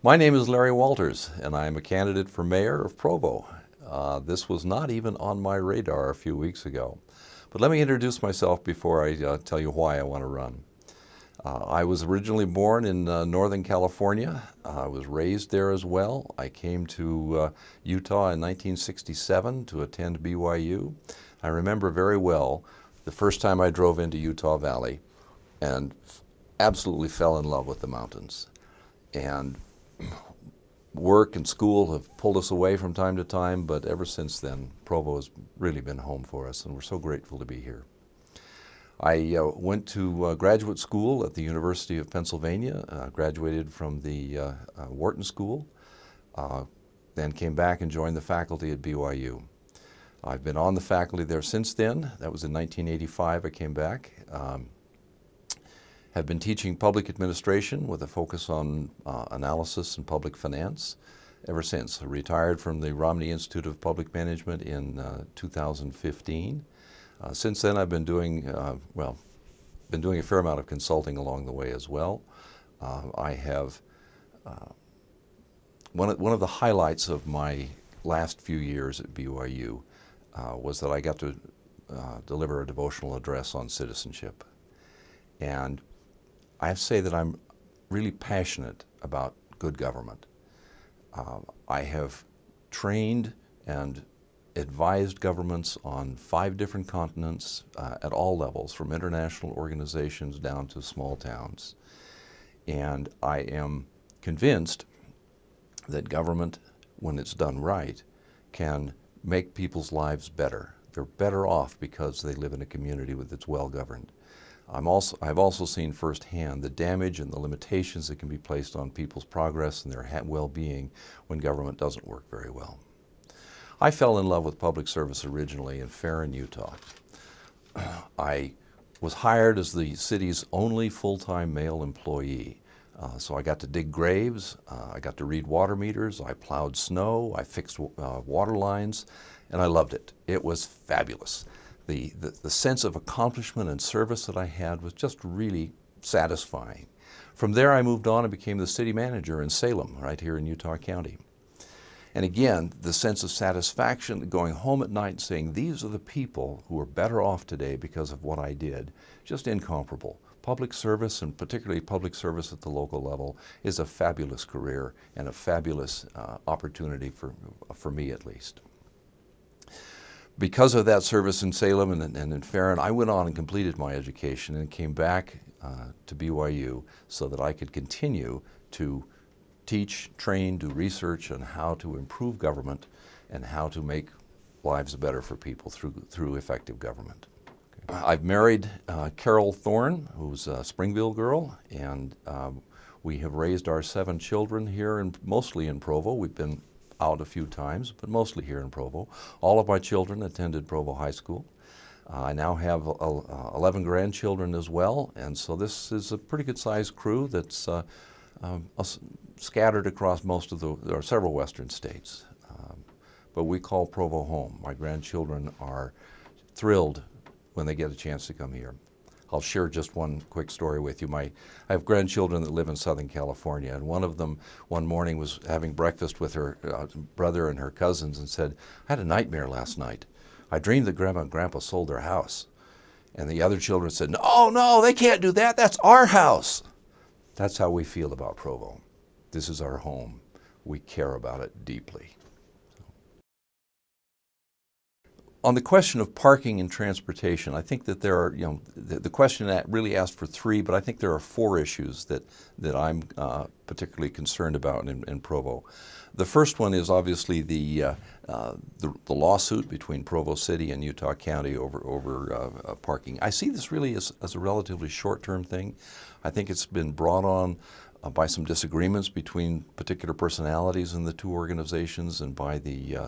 My name is Larry Walters, and I am a candidate for mayor of Provo. This was not even on my radar a few weeks ago. But let me introduce myself before I tell you why I want to run. I was originally born in Northern California. I was raised there as well. I came to Utah in 1967 to attend BYU. I remember very well the first time I drove into Utah Valley and absolutely fell in love with the mountains. And work and school have pulled us away from time to time, but ever since then, Provo has really been home for us, and we're so grateful to be here. I went to graduate school at the University of Pennsylvania, graduated from the Wharton School, then came back and joined the faculty at BYU. I've been on the faculty there since then. That was in 1985 I came back. Have been teaching public administration with a focus on analysis and public finance ever since. I retired from the Romney Institute of Public Management in 2015. Since then, I've been doing a fair amount of consulting along the way as well. I have one of the highlights of my last few years at BYU was that I got to deliver a devotional address on citizenship. And I have to say that I'm really passionate about good government. I have trained and advised governments on 5 different continents at all levels, from international organizations down to small towns. And I am convinced that government, when it's done right, can make people's lives better. They're better off because they live in a community that's well governed. I've also seen firsthand the damage and the limitations that can be placed on people's progress and their well-being when government doesn't work very well. I fell in love with public service originally in Farron, Utah. I was hired as the city's only full-time male employee. So I got to dig graves, I got to read water meters, I plowed snow, I fixed water lines, and I loved it. It was fabulous. The sense of accomplishment and service that I had was just really satisfying. From there I moved on and became the city manager in Salem, right here in Utah County. And again, the sense of satisfaction, going home at night and saying, these are the people who are better off today because of what I did, just incomparable. Public service, and particularly public service at the local level, is a fabulous career and a fabulous opportunity for me at least. Because of that service in Salem and in Farron, I went on and completed my education and came back to BYU so that I could continue to teach, train, do research on how to improve government and how to make lives better for people through effective government. Okay. I've married Carol Thorne, who's a Springville girl, and we have raised our 7 children here, mostly in Provo. We've been out a few times, but mostly here in Provo. All of my children attended Provo High School. I now have 11 grandchildren as well, and so this is a pretty good sized crew that's scattered across there are several western states. But we call Provo home. My grandchildren are thrilled when they get a chance to come here. I'll share just one quick story with you. I have grandchildren that live in Southern California, and one of them one morning was having breakfast with her brother and her cousins and said, I had a nightmare last night. I dreamed that Grandma and Grandpa sold their house. And the other children said, no, they can't do that. That's our house. That's how we feel about Provo. This is our home. We care about it deeply. On the question of parking and transportation, I think that there are, the question that really asked for 3, but I think there are 4 issues that I'm particularly concerned about in Provo. The first one is obviously the lawsuit between Provo City and Utah County over parking. I see this really as a relatively short-term thing. I think it's been brought on by some disagreements between particular personalities in the 2 organizations and by the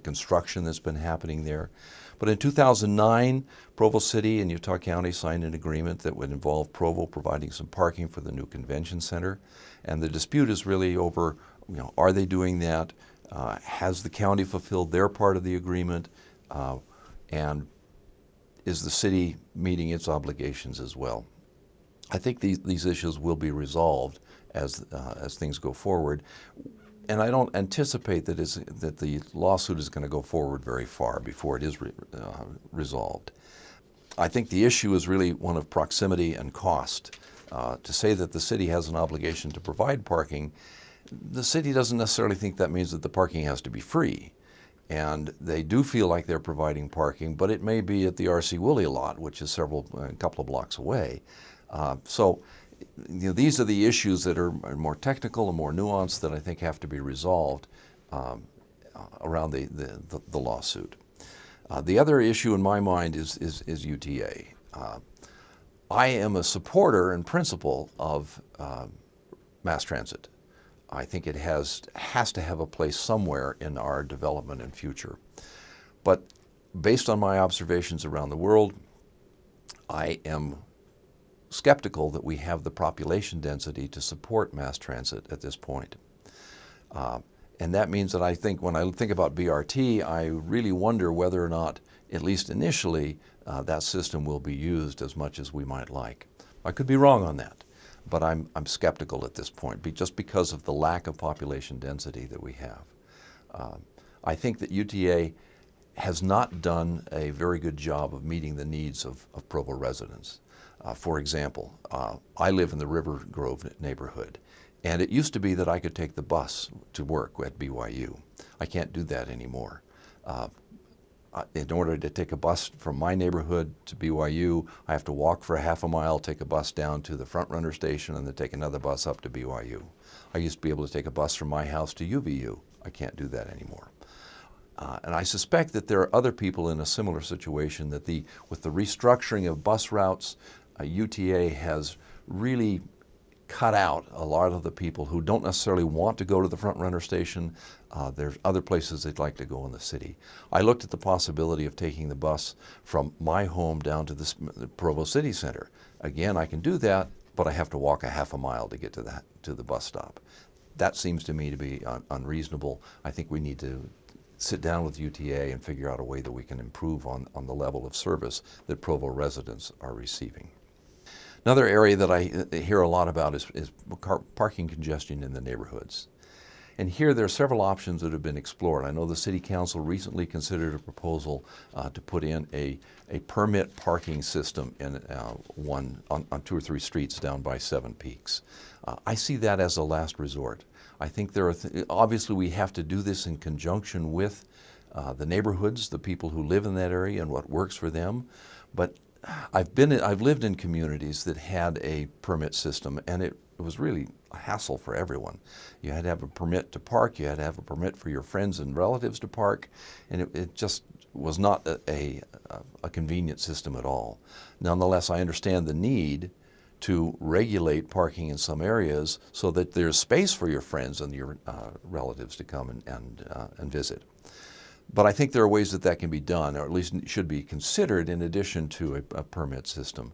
construction that's been happening there. But in 2009, Provo City and Utah County signed an agreement that would involve Provo providing some parking for the new convention center. And the dispute is really over, are they doing that? Has the county fulfilled their part of the agreement? And is the city meeting its obligations as well? I think these issues will be resolved as things go forward. And I don't anticipate that the lawsuit is going to go forward very far before it is resolved. I think the issue is really one of proximity and cost. To say that the city has an obligation to provide parking, the city doesn't necessarily think that means that the parking has to be free. And they do feel like they're providing parking, but it may be at the R.C. Woolley lot, which is a couple of blocks away. So these are the issues that are more technical and more nuanced that I think have to be resolved around the lawsuit. The other issue in my mind is UTA. I am a supporter in principle of mass transit. I think it has to have a place somewhere in our development and future. But based on my observations around the world, I am skeptical that we have the population density to support mass transit at this point. And that means that I think when I think about BRT, I really wonder whether or not, at least initially, that system will be used as much as we might like. I could be wrong on that, but I'm skeptical at this point, just because of the lack of population density that we have. I think that UTA has not done a very good job of meeting the needs of Provo residents. For example, I live in the River Grove neighborhood, and it used to be that I could take the bus to work at BYU. I can't do that anymore. In order to take a bus from my neighborhood to BYU, I have to walk for a half a mile, take a bus down to the front runner station, and then take another bus up to BYU. I used to be able to take a bus from my house to UVU. I can't do that anymore. And I suspect that there are other people in a similar situation, that with the restructuring of bus routes, UTA has really cut out a lot of the people who don't necessarily want to go to the front runner station. There's other places they'd like to go in the city. I looked at the possibility of taking the bus from my home down to the Provo City Center. Again, I can do that, but I have to walk a half a mile to get to the bus stop. That seems to me to be unreasonable. I think we need to sit down with UTA and figure out a way that we can improve on the level of service that Provo residents are receiving. Another area that I hear a lot about is parking congestion in the neighborhoods. And here there are several options that have been explored. I know the City Council recently considered a proposal to put in a permit parking system in on 2 or 3 streets down by Seven Peaks. I see that as a last resort. I think obviously we have to do this in conjunction with the neighborhoods, the people who live in that area and what works for them. But I've lived in communities that had a permit system, and it was really a hassle for everyone. You had to have a permit to park, you had to have a permit for your friends and relatives to park, and it just was not a convenient system at all. Nonetheless, I understand the need to regulate parking in some areas so that there's space for your friends and your relatives to come and visit. But I think there are ways that can be done, or at least should be considered in addition to a permit system,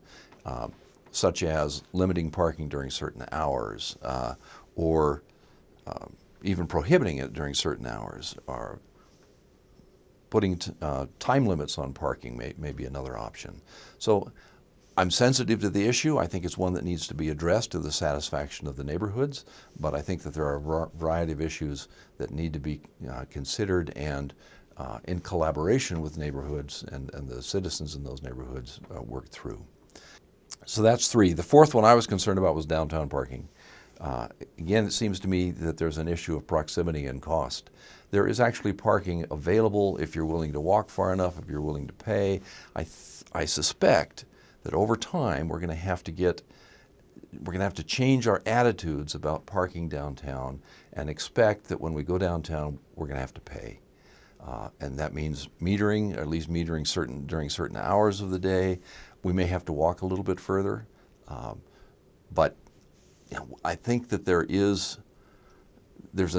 such as limiting parking during certain hours, or even prohibiting it during certain hours, or putting time limits on parking may be another option. So I'm sensitive to the issue. I think it's one that needs to be addressed to the satisfaction of the neighborhoods, but I think that there are a variety of issues that need to be considered and in collaboration with neighborhoods and the citizens in those neighborhoods work through. So that's 3. The 4th one I was concerned about was downtown parking. Again, it seems to me that there's an issue of proximity and cost. There is actually parking available if you're willing to walk far enough, if you're willing to pay. I suspect that over time we're going to have to change our attitudes about parking downtown and expect that when we go downtown we're going to have to pay. And that means metering, or at least metering during certain hours of the day. We may have to walk a little bit further, but I think that there's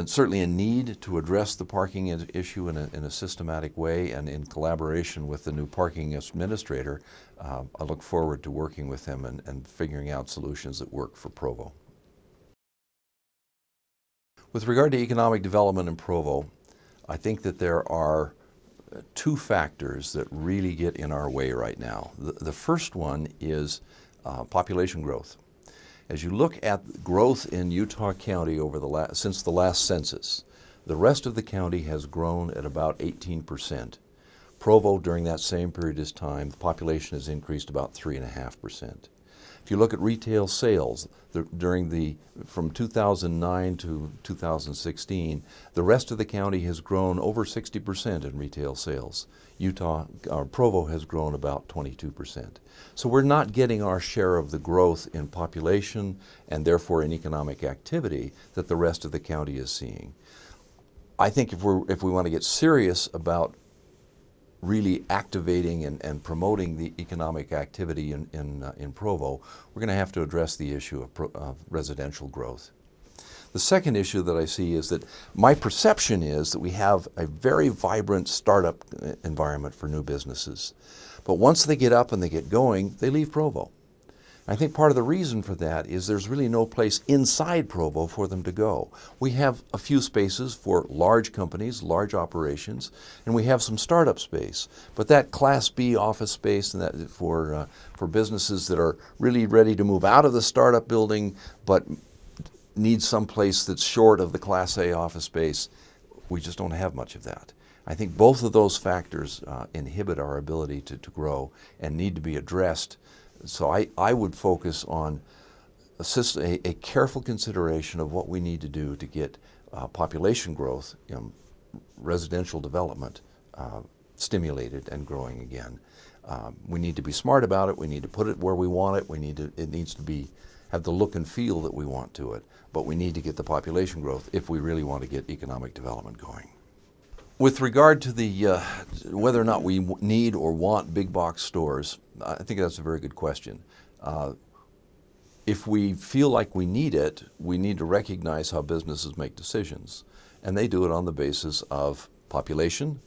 certainly a need to address the parking issue in a systematic way, and in collaboration with the new parking administrator, I look forward to working with him and figuring out solutions that work for Provo. With regard to economic development in Provo, I think that there are 2 factors that really get in our way right now. The first one is population growth. As you look at growth in Utah County since the last census, the rest of the county has grown at about 18%. Provo, during that same period of time, the population has increased about 3.5%. If you look at retail sales, from 2009 to 2016, the rest of the county has grown over 60% in retail sales. Provo has grown about 22%. So we're not getting our share of the growth in population and therefore in economic activity that the rest of the county is seeing. I think if we want to get serious about really activating and promoting the economic activity in Provo, we're going to have to address the issue of residential growth. The second issue that I see is that my perception is that we have a very vibrant startup environment for new businesses. But once they get up and they get going, they leave Provo. I think part of the reason for that is there's really no place inside Provo for them to go. We have a few spaces for large companies, large operations, and we have some startup space. But that Class B office space and that for businesses that are really ready to move out of the startup building but need some place that's short of the Class A office space, we just don't have much of that. I think both of those factors inhibit our ability to grow and need to be addressed. So I would focus on a careful consideration of what we need to do to get population growth, residential development stimulated and growing again. We need to be smart about it. We need to put it where we want it. It needs to have the look and feel that we want to it. But we need to get the population growth if we really want to get economic development going. With regard to whether or not we need or want big box stores, I think that's a very good question. If we feel like we need it, we need to recognize how businesses make decisions. And they do it on the basis of population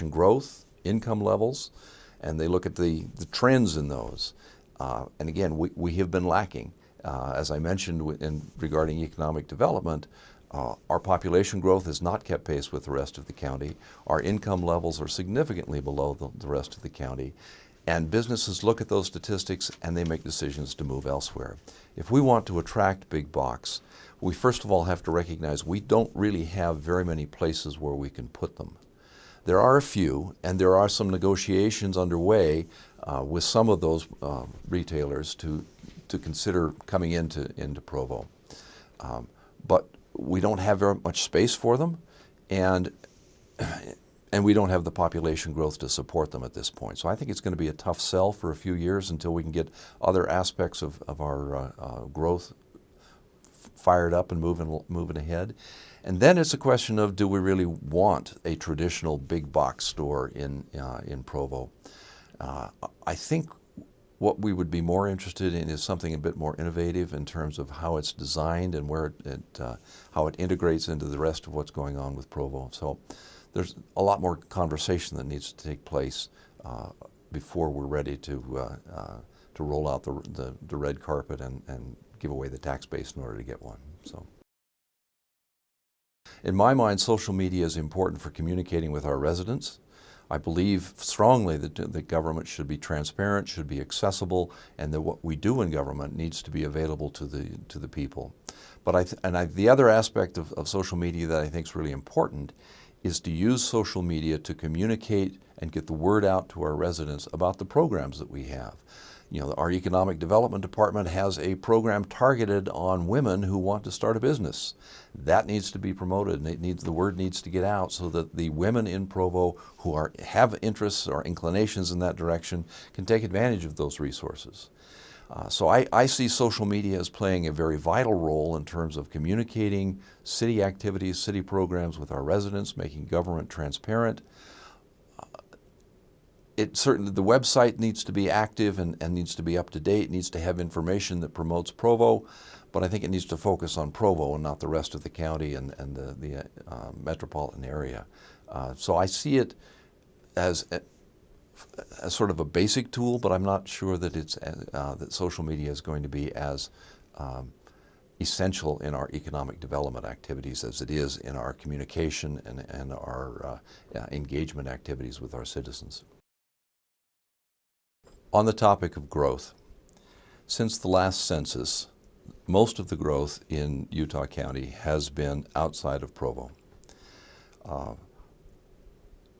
growth, income levels, and they look at the trends in those. And again, we have been lacking. As I mentioned regarding economic development, our population growth has not kept pace with the rest of the county. Our income levels are significantly below the rest of the county. And businesses look at those statistics and they make decisions to move elsewhere. If we want to attract big box, we first of all have to recognize we don't really have very many places where we can put them. There are a few, and there are some negotiations underway with some of those retailers to consider coming into Provo. But we don't have very much space for them, and we don't have the population growth to support them at this point. So I think it's going to be a tough sell for a few years until we can get other aspects of our growth fired up and moving ahead. And then it's a question of, do we really want a traditional big box store in Provo? I think what we would be more interested in is something a bit more innovative in terms of how it's designed and how it integrates into the rest of what's going on with Provo. So there's a lot more conversation that needs to take place before we're ready to roll out the red carpet and give away the tax base in order to get one. So, in my mind, social media is important for communicating with our residents. I believe strongly that the government should be transparent, should be accessible, and that what we do in government needs to be available to the people. But the other aspect of social media that I think is really important is to use social media to communicate and get the word out to our residents about the programs that we have. Our Economic Development Department has a program targeted on women who want to start a business. That needs to be promoted, and the word needs to get out so that the women in Provo who have interests or inclinations in that direction can take advantage of those resources. So I see social media as playing a very vital role in terms of communicating city activities, city programs with our residents, making government transparent. Certainly the website needs to be active and needs to be up to date, needs to have information that promotes Provo, but I think it needs to focus on Provo and not the rest of the county and the metropolitan area. So I see it as sort of a basic tool, but I'm not sure that that social media is going to be as essential in our economic development activities as it is in our communication and our engagement activities with our citizens. On the topic of growth, since the last census, most of the growth in Utah County has been outside of Provo.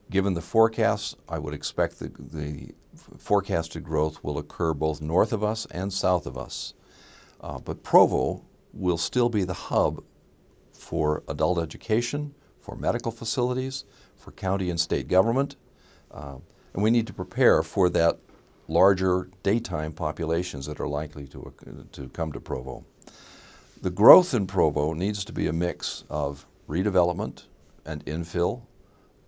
Given the forecasts, I would expect the forecasted growth will occur both north of us and south of us. But Provo will still be the hub for adult education, for medical facilities, for county and state government, and we need to prepare for that larger daytime populations that are likely to come to Provo. The growth in Provo needs to be a mix of redevelopment and infill,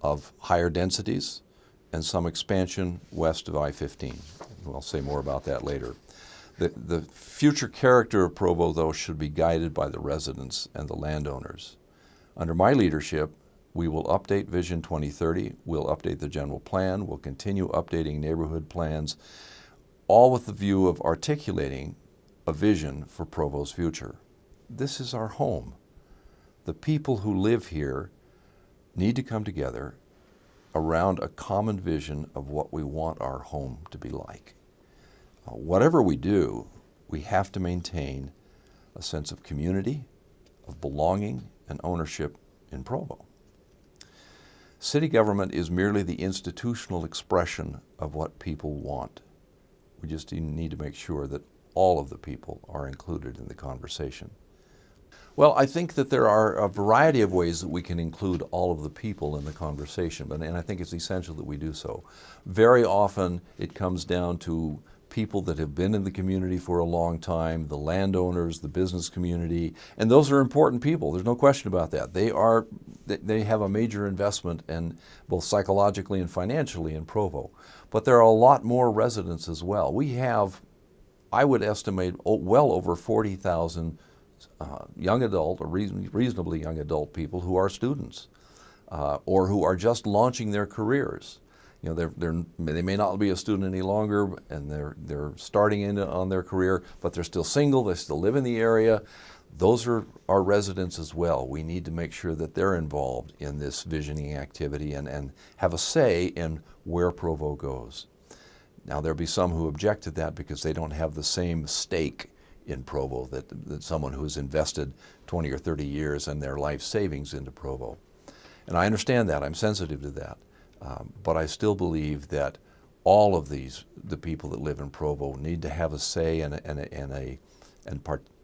of higher densities, and some expansion west of I-15. I'll say more about that later. The future character of Provo, though, should be guided by the residents and the landowners. Under my leadership, we will update Vision 2030, we'll update the general plan, we'll continue updating neighborhood plans, all with the view of articulating a vision for Provo's future. This is our home. The people who live here need to come together around a common vision of what we want our home to be like. Whatever we do, we have to maintain a sense of community, of belonging, and ownership in Provo. City government is merely the institutional expression of what people want. We just need to make sure that all of the people are included in the conversation. Well, I think that there are a variety of ways that we can include all of the people in the conversation, and I think it's essential that we do so. Very often it comes down to people that have been in the community for a long time, the landowners, the business community, and those are important people. There's no question about that. They have a major investment, and both psychologically and financially, in Provo. But there are a lot more residents as well. We have, I would estimate, well over 40,000 young adult or reasonably young adult people who are students or who are just launching their careers. You know, they may not be a student any longer, and they're starting in on their career, but they're still single, they still live in the area. Those are our residents as well. We need to make sure that they're involved in this visioning activity and have a say in where Provo goes. Now, there'll be some who object to that because they don't have the same stake in Provo that someone who's invested 20 or 30 years and their life savings into Provo. And I understand that, I'm sensitive to that. But I still believe that all of the people that live in Provo need to have a say and a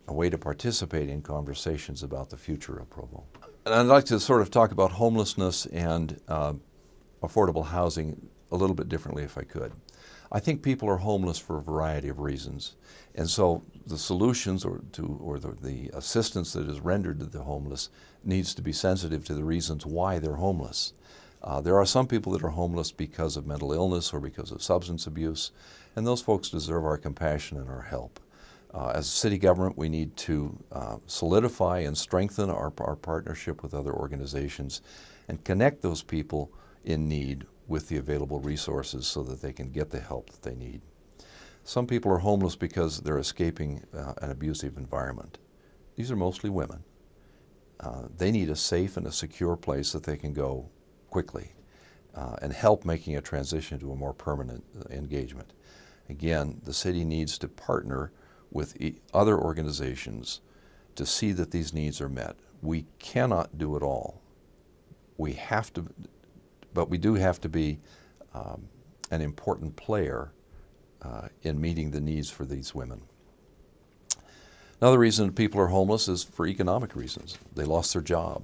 way to participate in conversations about the future of Provo. And I'd like to sort of talk about homelessness and affordable housing a little bit differently if I could. I think people are homeless for a variety of reasons. And so the solutions or the assistance that is rendered to the homeless needs to be sensitive to the reasons why they're homeless. There are some people that are homeless because of mental illness or because of substance abuse, and those folks deserve our compassion and our help. As a city government, we need to solidify and strengthen our partnership with other organizations and connect those people in need with the available resources so that they can get the help that they need. Some people are homeless because they're escaping an abusive environment. These are mostly women. They need a safe and a secure place that they can go quickly and help making a transition to a more permanent engagement. Again, the city needs to partner with other organizations to see that these needs are met. We cannot do it all. We have to, but we do have to be an important player in meeting the needs for these women. Another reason people are homeless is for economic reasons. They lost their job.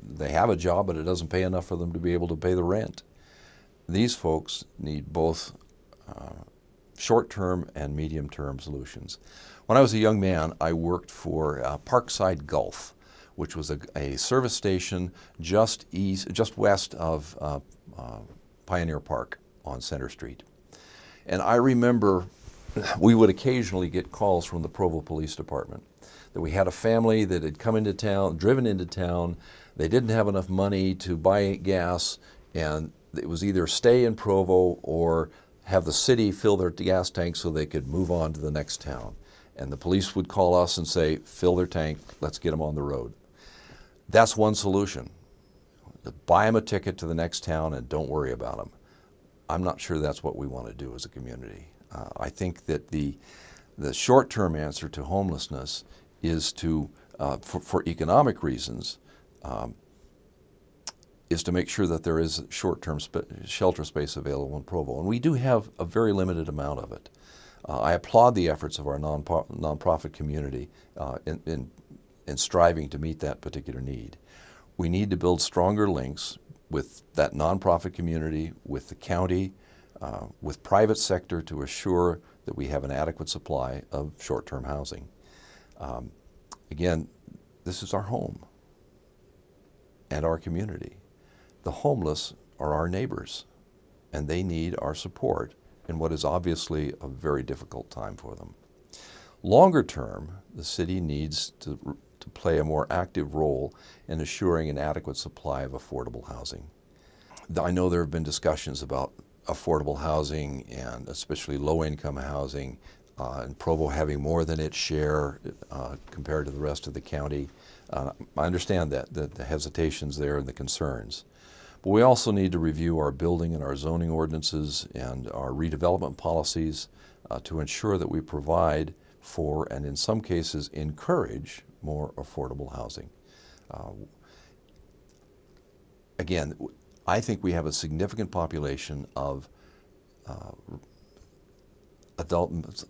They have a job, but it doesn't pay enough for them to be able to pay the rent. These folks need both short-term and medium-term solutions. When I was a young man, I worked for Parkside Gulf, which was a service station just west of Pioneer Park on Center Street. And I remember we would occasionally get calls from the Provo Police Department that we had a family that had come into town, driven into town. They didn't have enough money to buy gas, and it was either stay in Provo or have the city fill their gas tank so they could move on to the next town. And the police would call us and say, fill their tank, let's get them on the road. That's one solution. Buy them a ticket to the next town and don't worry about them. I'm not sure that's what we want to do as a community. I think that the The short-term answer to homelessness is to, for economic reasons, is to make sure that there is short-term shelter space available in Provo. And we do have a very limited amount of it. I applaud the efforts of our nonprofit community in striving to meet that particular need. We need to build stronger links with that nonprofit community, with the county, with private sector to assure that we have an adequate supply of short-term housing. Again, this is our home and our community. The homeless are our neighbors, and they need our support in what is obviously a very difficult time for them. Longer term, the city needs to play a more active role in assuring an adequate supply of affordable housing. I know there have been discussions about affordable housing and especially low-income housing, and Provo having more than its share compared to the rest of the county. I understand that, the hesitations there and the concerns. But we also need to review our building and our zoning ordinances and our redevelopment policies to ensure that we provide for, and in some cases encourage, more affordable housing. Again, I think we have a significant population of adults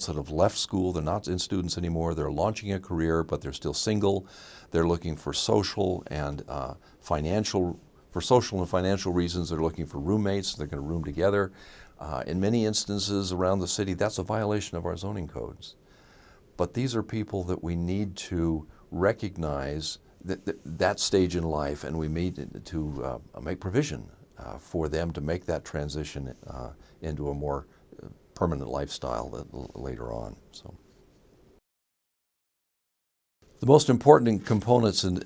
that have left school. They're not in students anymore. They're launching a career, but they're still single. They're looking for social and financial reasons. They're looking for roommates. They're going to room together. In many instances around the city, that's a violation of our zoning codes. But these are people that we need to recognize that stage in life, and we need to make provision for them to make that transition into a more permanent lifestyle later on. So, the most important components in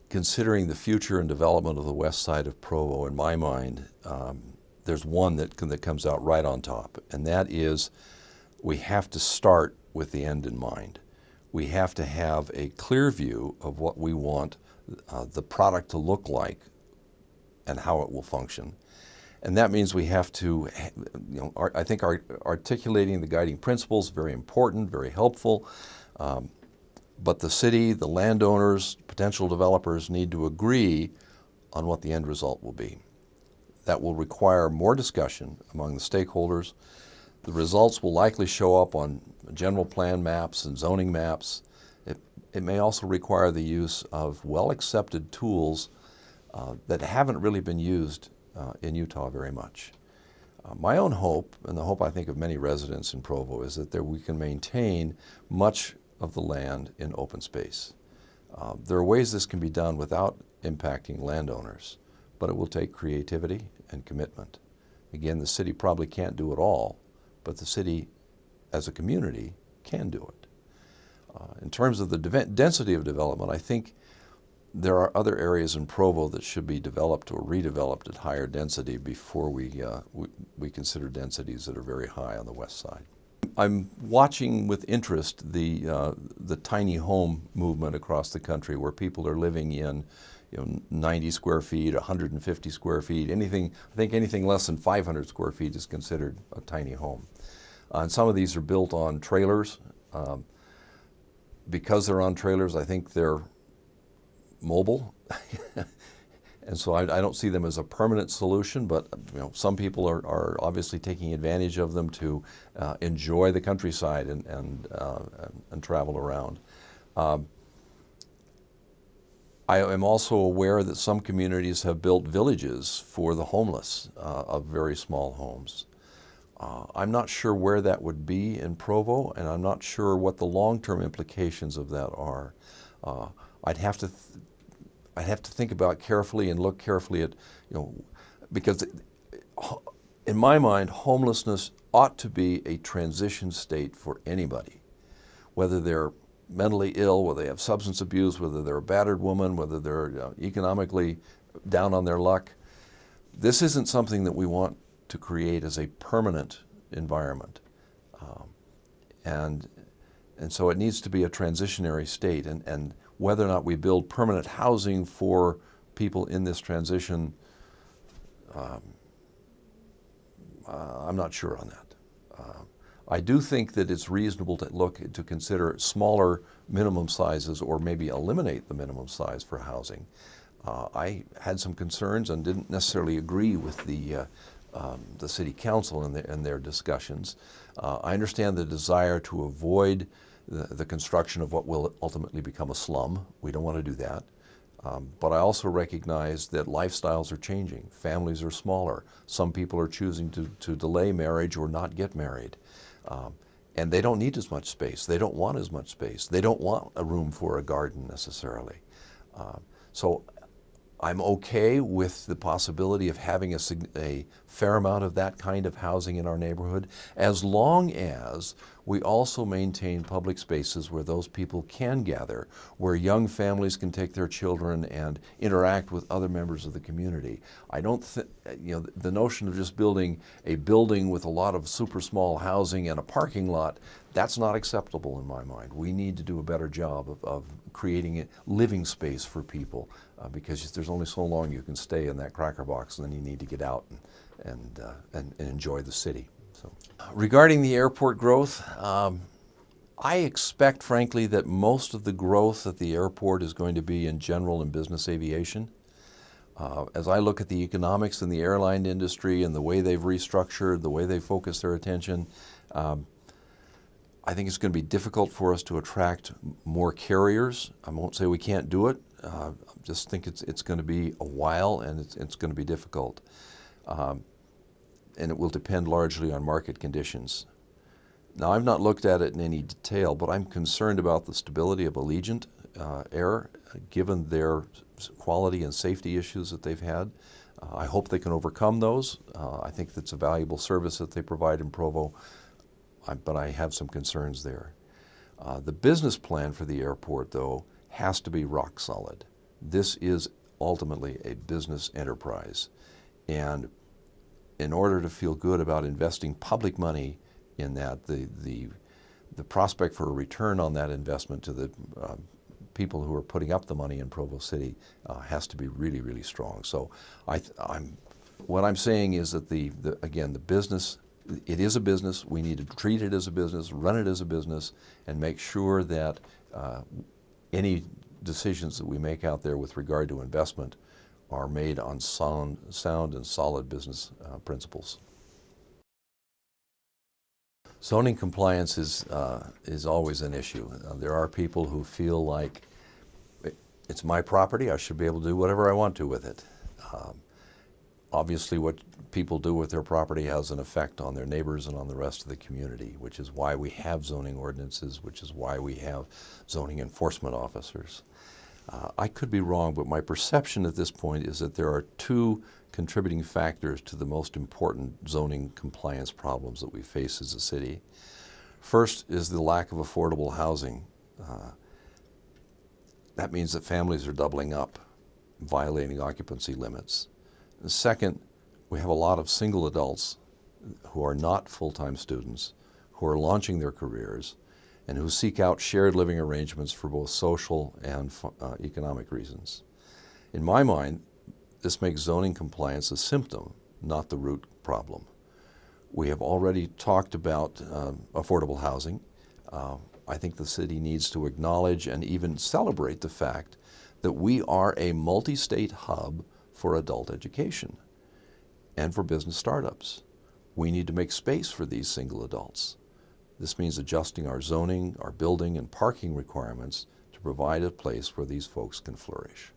considering the future and development of the west side of Provo, in my mind, there's one that comes out right on top, and that is we have to start with the end in mind. We have to have a clear view of what we want the product to look like and how it will function. And that means we have to, I think articulating the guiding principles is very important, very helpful. But the city, the landowners, potential developers need to agree on what the end result will be. That will require more discussion among the stakeholders. The results will likely show up on general plan maps and zoning maps. It may also require the use of well-accepted tools that haven't really been used in Utah very much. My own hope, and the hope I think of many residents in Provo, is that we can maintain much of the land in open space. There are ways this can be done without impacting landowners, but it will take creativity and commitment. Again, the city probably can't do it all, but the city as a community can do it. In terms of the density of development, I think there are other areas in Provo that should be developed or redeveloped at higher density before we consider densities that are very high on the west side. I'm watching with interest the tiny home movement across the country, where people are living in 90 square feet, 150 square feet, I think anything less than 500 square feet is considered a tiny home. And some of these are built on trailers. Because they're on trailers, I think they're mobile. And so I don't see them as a permanent solution, but some people are obviously taking advantage of them to enjoy the countryside and travel around. I am also aware that some communities have built villages for the homeless of very small homes. I'm not sure where that would be in Provo, and I'm not sure what the long-term implications of that are. I'd have to think about carefully and look carefully at, because in my mind, homelessness ought to be a transition state for anybody, whether they're mentally ill, whether they have substance abuse, whether they're a battered woman, whether they're economically down on their luck. This isn't something that we want to create as a permanent environment. And so it needs to be a transitionary state. And whether or not we build permanent housing for people in this transition, I'm not sure on that. I do think that it's reasonable to consider smaller minimum sizes or maybe eliminate the minimum size for housing. I had some concerns and didn't necessarily agree with the city council in their discussions. I understand the desire to avoid the construction of what will ultimately become a slum. We don't want to do that. But I also recognize that lifestyles are changing. Families are smaller. Some people are choosing to delay marriage or not get married. And they don't need as much space. They don't want as much space. They don't want a room for a garden necessarily. So I'm okay with the possibility of having a fair amount of that kind of housing in our neighborhood, as long as we also maintain public spaces where those people can gather, where young families can take their children and interact with other members of the community. I don't think, the notion of just building a building with a lot of super small housing and a parking lot, that's not acceptable in my mind. We need to do a better job of creating a living space for people, because there's only so long you can stay in that cracker box, and then you need to get out and enjoy the city. So, regarding the airport growth, I expect, frankly, that most of the growth at the airport is going to be in general and business aviation. As I look at the economics in the airline industry and the way they've restructured, the way they focus their attention, I think it's going to be difficult for us to attract more carriers. I won't say we can't do it. I just think it's going to be a while, and it's going to be difficult. And it will depend largely on market conditions. Now, I've not looked at it in any detail, but I'm concerned about the stability of Allegiant Air, given their quality and safety issues that they've had. I hope they can overcome those. I think that's a valuable service that they provide in Provo, but I have some concerns there. The business plan for the airport, though, has to be rock solid. This is ultimately a business enterprise. And in order to feel good about investing public money in that, the prospect for a return on that investment to the people who are putting up the money in Provo City has to be really, really strong. So what I'm saying is that again, the business, it is a business. We need to treat it as a business, run it as a business, and make sure that any decisions that we make out there with regard to investment are made on sound and solid business principles. Zoning compliance is always an issue. There are people who feel like it's my property, I should be able to do whatever I want to with it. Obviously, what people do with their property has an effect on their neighbors and on the rest of the community, which is why we have zoning ordinances, which is why we have zoning enforcement officers. I could be wrong, but my perception at this point is that there are two contributing factors to the most important zoning compliance problems that we face as a city. First is the lack of affordable housing. That means that families are doubling up, violating occupancy limits. And second, we have a lot of single adults who are not full-time students, who are launching their careers, and who seek out shared living arrangements for both social and economic reasons. In my mind, this makes zoning compliance a symptom, not the root problem. We have already talked about affordable housing. I think the city needs to acknowledge and even celebrate the fact that we are a multi-state hub for adult education and for business startups. We need to make space for these single adults. This means adjusting our zoning, our building, and parking requirements to provide a place where these folks can flourish.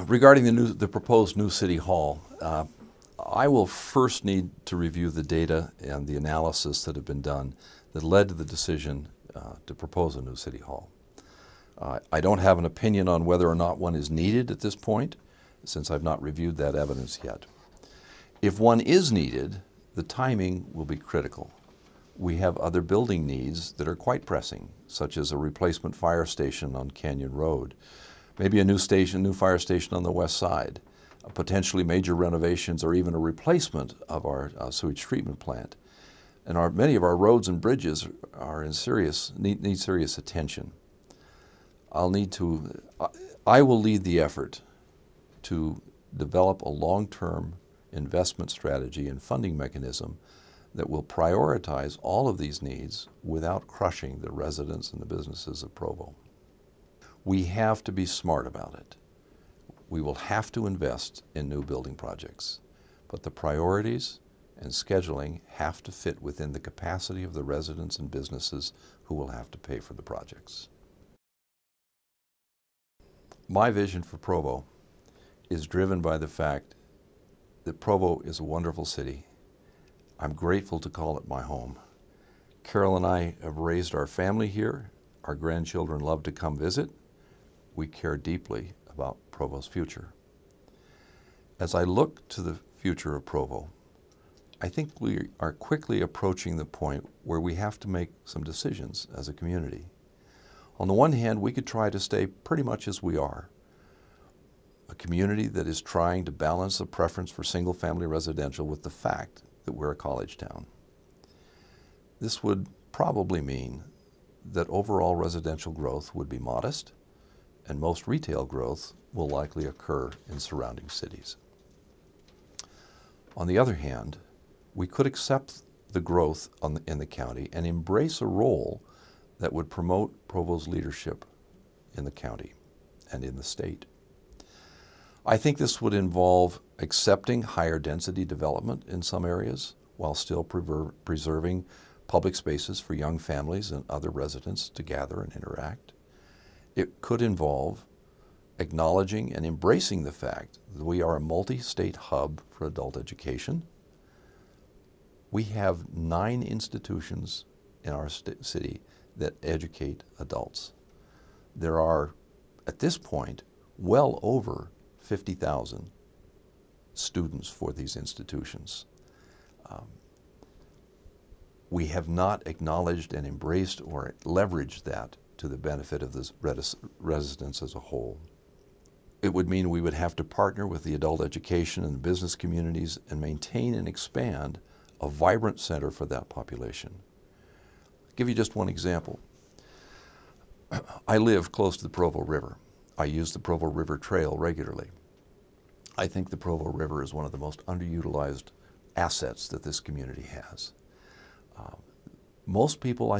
Regarding the proposed new City Hall, I will first need to review the data and the analysis that have been done that led to the decision to propose a new City Hall. I don't have an opinion on whether or not one is needed at this point, since I've not reviewed that evidence yet. If one is needed, the timing will be critical. We have other building needs that are quite pressing, such as a replacement fire station on Canyon Road, maybe a new fire station on the west side, potentially major renovations or even a replacement of our sewage treatment plant. And many of our roads and bridges are in need serious attention. I will lead the effort to develop a long-term investment strategy and funding mechanism that will prioritize all of these needs without crushing the residents and the businesses of Provo. We have to be smart about it. We will have to invest in new building projects, but the priorities and scheduling have to fit within the capacity of the residents and businesses who will have to pay for the projects. My vision for Provo is driven by the fact that Provo is a wonderful city. I'm grateful to call it my home. Carol and I have raised our family here. Our grandchildren love to come visit. We care deeply about Provo's future. As I look to the future of Provo, I think we are quickly approaching the point where we have to make some decisions as a community. On the one hand, we could try to stay pretty much as we are, a community that is trying to balance a preference for single-family residential with the fact that we're a college town. This would probably mean that overall residential growth would be modest, and most retail growth will likely occur in surrounding cities. On the other hand, we could accept the growth in the county and embrace a role that would promote Provo's leadership in the county and in the state. I think this would involve accepting higher density development in some areas while still preserving public spaces for young families and other residents to gather and interact. It could involve acknowledging and embracing the fact that we are a multi-state hub for adult education. We have 9 institutions in our city that educate adults. There are, at this point, well over 50,000 students for these institutions. We have not acknowledged and embraced or leveraged that to the benefit of the residents as a whole. It would mean we would have to partner with the adult education and business communities and maintain and expand a vibrant center for that population. I'll give you just one example. I live close to the Provo River. I use the Provo River Trail regularly. I think the Provo River is one of the most underutilized assets that this community has. Most people, I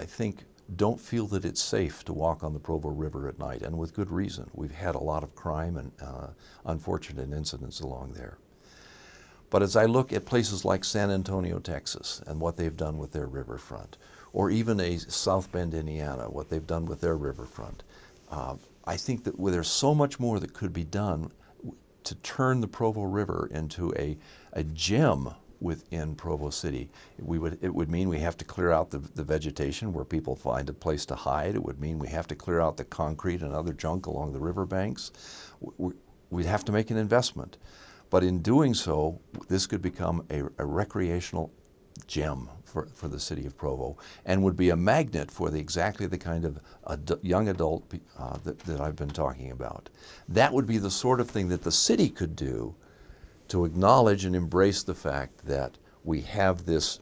think, don't feel that it's safe to walk on the Provo River at night, and with good reason. We've had a lot of crime and unfortunate incidents along there. But as I look at places like San Antonio, Texas, and what they've done with their riverfront, or even South Bend, Indiana, what they've done with their riverfront, I think that there's so much more that could be done to turn the Provo River into a gem within Provo City. It would mean we have to clear out the vegetation where people find a place to hide. It would mean we have to clear out the concrete and other junk along the riverbanks. We'd have to make an investment. But in doing so, this could become a recreational gem for the city of Provo, and would be a magnet for exactly the kind of young adult that I've been talking about. That would be the sort of thing that the city could do to acknowledge and embrace the fact that we have this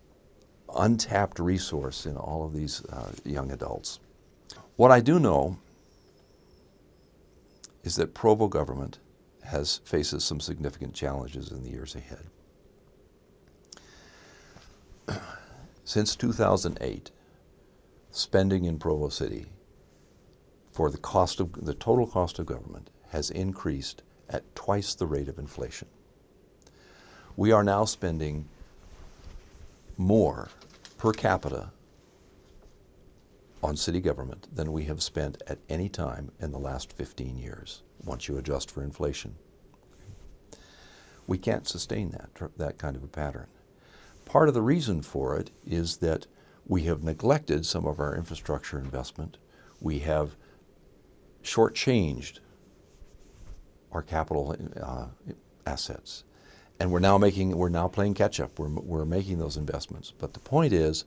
untapped resource in all of these young adults. What I do know is that Provo government faces some significant challenges in the years ahead. Since 2008, spending in Provo City for the total cost of government has increased at twice the rate of inflation. We are now spending more per capita on city government than we have spent at any time in the last 15 years, once you adjust for inflation. We can't sustain that kind of a pattern. Part of the reason for it is that we have neglected some of our infrastructure investment. We have shortchanged our capital assets. And we're now playing catch up. We're making those investments. But the point is,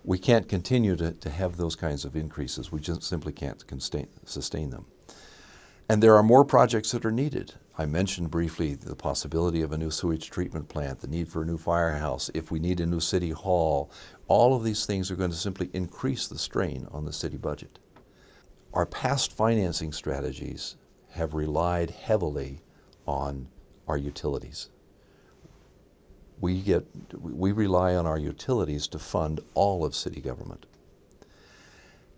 we can't continue to have those kinds of increases. We just simply can't sustain them. And there are more projects that are needed. I mentioned briefly the possibility of a new sewage treatment plant, the need for a new firehouse, if we need a new city hall. All of these things are going to simply increase the strain on the city budget. Our past financing strategies have relied heavily on our utilities. we rely on our utilities to fund all of city government.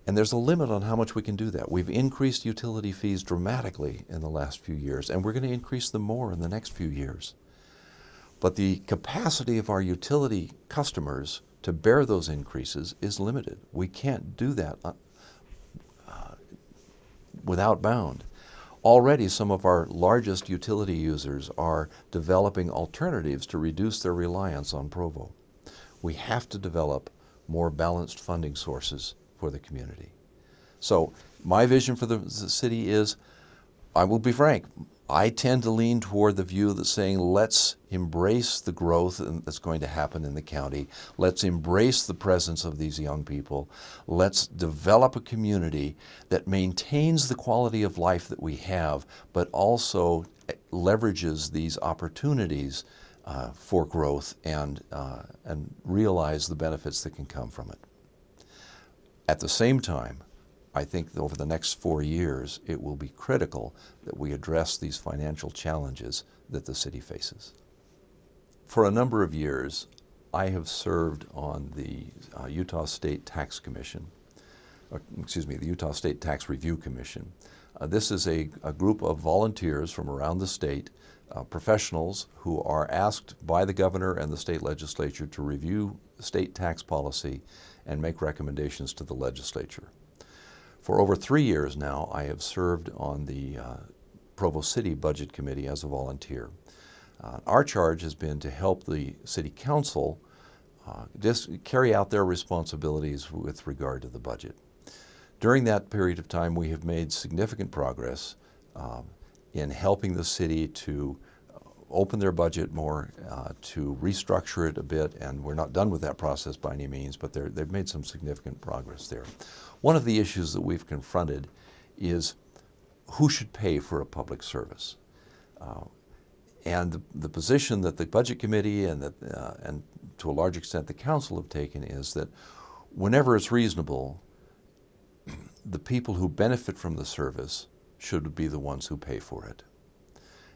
And there's a limit on how much we can do that. We've increased utility fees dramatically in the last few years, and we're going to increase them more in the next few years. But the capacity of our utility customers to bear those increases is limited. We can't do that without bound. Already, some of our largest utility users are developing alternatives to reduce their reliance on Provo. We have to develop more balanced funding sources for the community. So my vision for the city is, I will be frank, I tend to lean toward the view that's saying, let's embrace the growth that's going to happen in the county. Let's embrace the presence of these young people. Let's develop a community that maintains the quality of life that we have, but also leverages these opportunities for growth and realize the benefits that can come from it. At the same time, I think that over the next 4 years, it will be critical that we address these financial challenges that the city faces. For a number of years, I have served on the Utah State Tax Commission, the Utah State Tax Review Commission. This is a group of volunteers from around the state, professionals who are asked by the governor and the state legislature to review state tax policy and make recommendations to the legislature. For over 3 years now, I have served on the Provo City Budget Committee as a volunteer. Our charge has been to help the City Council just carry out their responsibilities with regard to the budget. During that period of time, we have made significant progress in helping the city to open their budget more, to restructure it a bit, and we're not done with that process by any means, but they've made some significant progress there. One of the issues that we've confronted is who should pay for a public service. And the position that the Budget Committee and to a large extent the Council have taken is that whenever it's reasonable, the people who benefit from the service should be the ones who pay for it.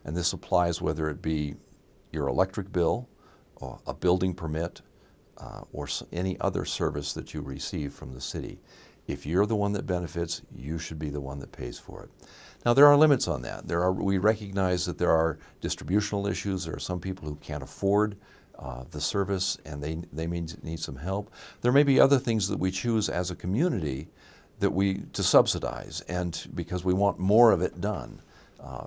And this applies whether it be your electric bill, or a building permit, or any other service that you receive from the city. If you're the one that benefits, you should be the one that pays for it. Now, there are limits on that. We recognize that there are distributional issues. There are some people who can't afford the service and they may need some help. There may be other things that we choose as a community to subsidize, and because we want more of it done.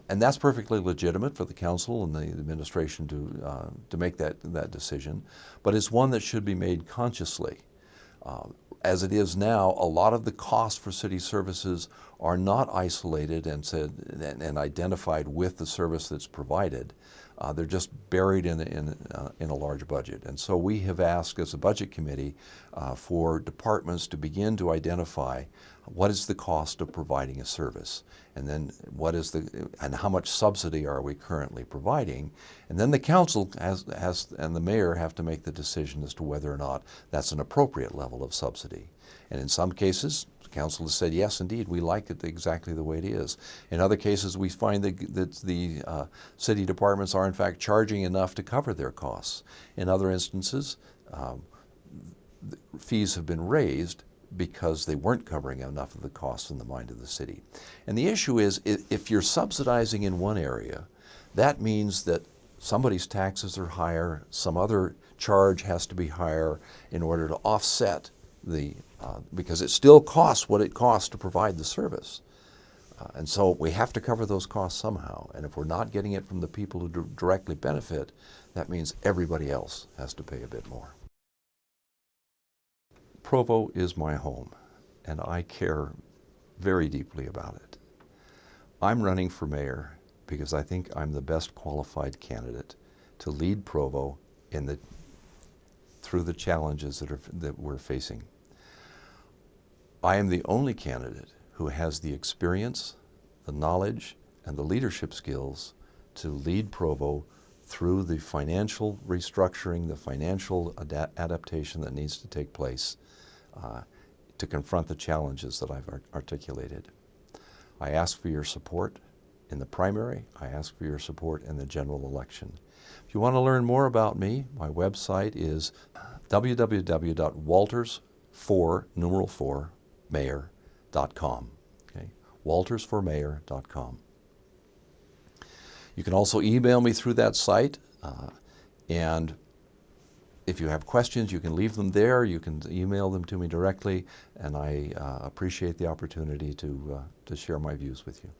And that's perfectly legitimate for the council and the administration to make that decision, but it's one that should be made consciously. As it is now, a lot of the costs for city services are not isolated and identified with the service that's provided. They're just buried in a large budget. And so we have asked as a budget committee for departments to begin to identify what is the cost of providing a service, and then and how much subsidy are we currently providing, and then the council and the mayor have to make the decision as to whether or not that's an appropriate level of subsidy. And in some cases, the council has said, yes, indeed, we like it exactly the way it is. In other cases, we find that the city departments are in fact charging enough to cover their costs. In other instances, fees have been raised because they weren't covering enough of the costs in the mind of the city. And the issue is, if you're subsidizing in one area, that means that somebody's taxes are higher, some other charge has to be higher in order to offset because it still costs what it costs to provide the service. And so we have to cover those costs somehow. And if we're not getting it from the people who directly benefit, that means everybody else has to pay a bit more. Provo is my home, and I care very deeply about it. I'm running for mayor because I think I'm the best qualified candidate to lead Provo through the challenges that we're facing. I am the only candidate who has the experience, the knowledge, and the leadership skills to lead Provo through the financial restructuring, the financial adaptation that needs to take place to confront the challenges that I've articulated. I ask for your support in the primary. I ask for your support in the general election. If you want to learn more about me, my website is www.walters4mayor.com. Okay? walters4mayor.com. You can also email me through that site, and if you have questions, you can leave them there. You can email them to me directly, and I appreciate the opportunity to share my views with you.